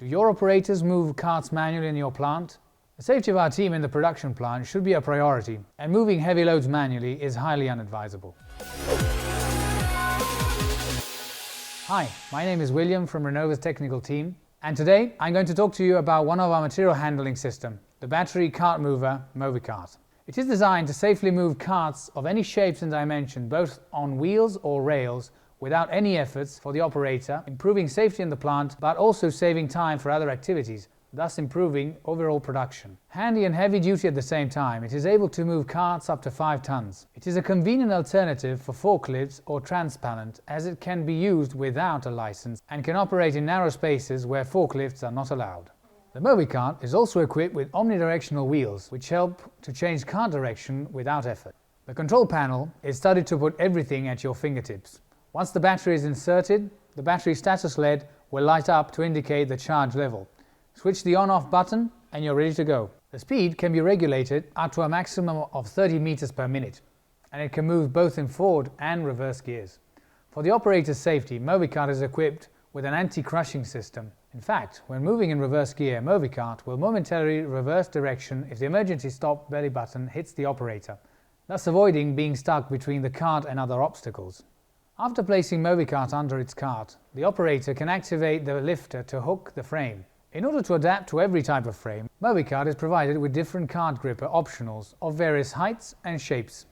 Do your operators move carts manually in your plant? The safety of our team in the production plant should be a priority, and moving heavy loads manually is highly unadvisable. Hi, my name is William from Renova's technical team, and today I'm going to talk to you about one of our material handling system, the battery cart mover Movicart. It is designed to safely move carts of any shapes and dimension, both on wheels or rails, without any efforts for the operator, improving safety in the plant, but also saving time for other activities, thus improving overall production. Handy and heavy duty at the same time, it is able to move carts up to 5 tons. It is a convenient alternative for forklifts or transparent, as it can be used without a license and can operate in narrow spaces where forklifts are not allowed. The Movicart is also equipped with omnidirectional wheels, which help to change cart direction without effort. The control panel is studied to put everything at your fingertips. Once the battery is inserted, the battery status LED will light up to indicate the charge level. Switch the on-off button and you're ready to go. The speed can be regulated up to a maximum of 30 meters per minute, and it can move both in forward and reverse gears. For the operator's safety, Movicart is equipped with an anti-crushing system. In fact, when moving in reverse gear, Movicart will momentarily reverse direction if the emergency stop belly button hits the operator, thus avoiding being stuck between the cart and other obstacles. After placing Movicart under its cart, the operator can activate the lifter to hook the frame. In order to adapt to every type of frame, Movicart is provided with different cart gripper optionals of various heights and shapes.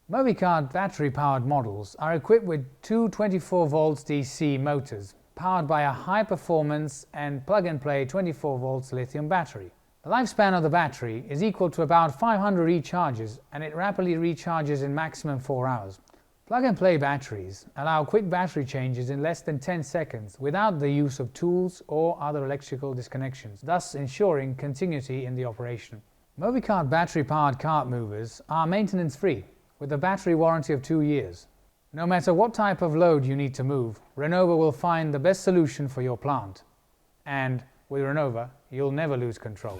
Movicart battery-powered models are equipped with two 24 volts DC motors, powered by a high-performance and plug-and-play 24 volts lithium battery. The lifespan of the battery is equal to about 500 recharges, and it rapidly recharges in maximum 4 hours. Plug-and-play batteries allow quick battery changes in less than 10 seconds without the use of tools or other electrical disconnections, thus ensuring continuity in the operation. Movicart battery-powered cart movers are maintenance-free, with a battery warranty of 2 years. No matter what type of load you need to move, Renova will find the best solution for your plant. And with Renova, you'll never lose control.